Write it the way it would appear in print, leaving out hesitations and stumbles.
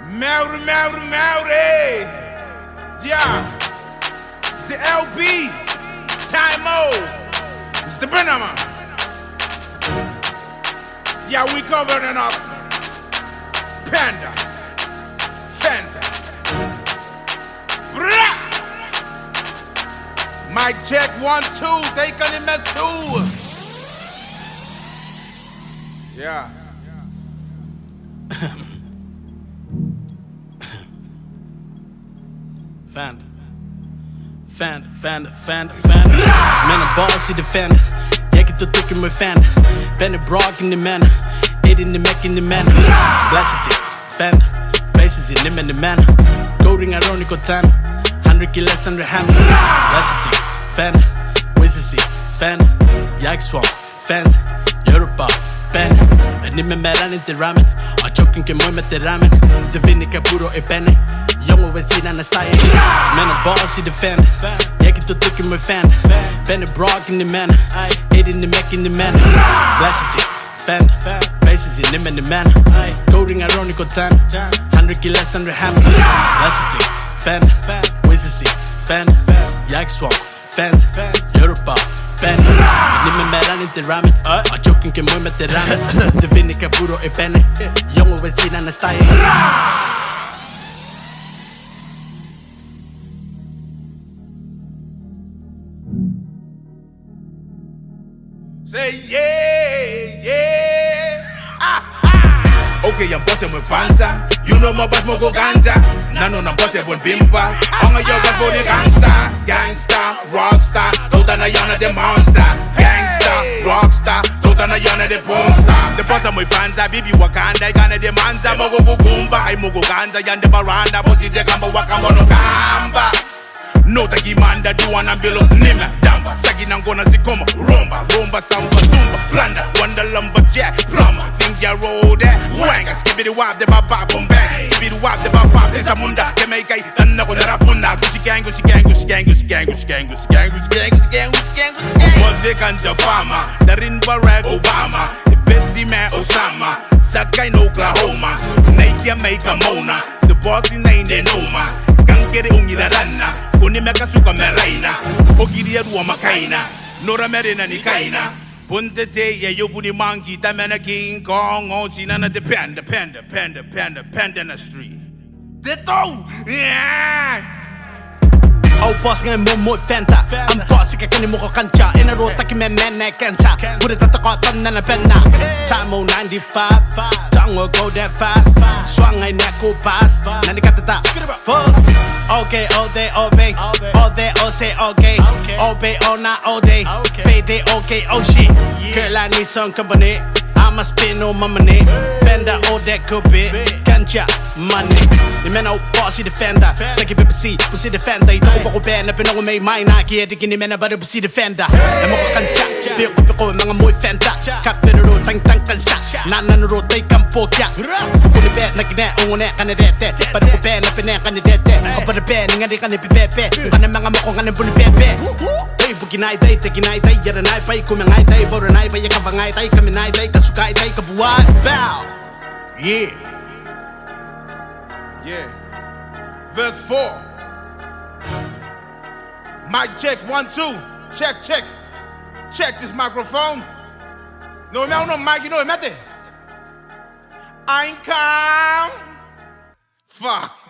Mary. Yeah. It's the LB. Time-O. It's the Brennerman. Yeah, we covering up. Panda. Fanta. Brah. Mic check 1, 2. They gonna mess too. Yeah. Fan. Men är bas i det fan. Jag kan ta tycka mig fan. Ben är bra in the man. It in the Mac in the man. Blasity, fan. Bases in the man. Golding ironic or tan. 100 kilos under hammers. Blasity, fan. Wizzy, fan. Jag swamp, fans. Europa, Ben. Men ni med meran inte ramen. Och chocken kan må med det ramen. Det vinner kapuro är penne. Young with sidan är style. Men är bas i det fan. Jag kan ta tycka mig fan. Ben är bra in the man. It in the Mac in the man. Blasity, fan. Bases in the man. Golding ironic or tan. 100 kilos under hammers. Blasity, fan. Wizzy, fan. Jag swamp, fans. Europa, Ben. Men ni med meran inte ramen. Och chocken kan må med det ramen. Det vinner kapuro är penne. Young with sidan är style. Say yeah. Okay, I'm bustin' with Fanta. You know my boss Mogo Ganja. Nano na bustin' with Bimba. Onga yoga for the gangsta, rockstar. Tota na yana the monster. Gangsta, rockstar. Tota na yana the pornstar. The bustin' with Fanta, bibi Wakanda. Gana the manza, Mogo Gugumba. I Mogo Ganja, yande baranda. Bosi de kamba wakamba no kamba. Nota gimanda duana mbilo nima damba Sagi nangona zikomo romba samba zumba Planda wanda lumber jack plumber Think ya roll that wanga Skibidi wap de baba bomba Skibidi wap de baba Pesa munda Jamaica Tanna ko narapuna Gucci gang Boss de ganja farmer Darin Barack Obama The bestie man Osama Sakai in Oklahoma Nike Jamaica Mona The boss in the Noma Kankere ungi da ranna Kuni meka suka meraina Ogiri ya ruwa makaina Nora merina ni kaina Punte te ya yobu ni monkey Tamena King Kong Osina na the panda na street Deto Yeah Oh boss ngayon mo mo Fanta Ang boss ikakani mo ko kancha Inarota ki me mene kensa Puri tatakotan na napenna Time 95 Tango go that fast Swang ay neko pass Nani katata Fuck Okay all day all day All day all say okay All day all night all day Payday okay oh shit Girl I need some company I'm a spin on my money Fender all that could be Ganja money Ni mena o boss i the Fender Saki BBC Pussy the Fender Ito ko bako bena Pinong may na Kiyadigin ni mena Bari pussy the Fender Namo ka kanja Biko ko mga moy Fender Kapiruro tang kansa Nananuro tay kampo kya Kuni bet na kine Ungune kanadete Bari ko bena Pine kanadete Kapara ben Ngani kanipipepe Kani mga moko Ngani bunipepe Hey bukinay tay Teginay tay Yaranay pay Kumangay tay Boranay pay Yakabangay tay Kaminay tay Kasukay tay Kabuwad Bow Yeah Verse 4 Mic check 1, 2 Check this microphone No mic, you know it mete I ain't calm Fuck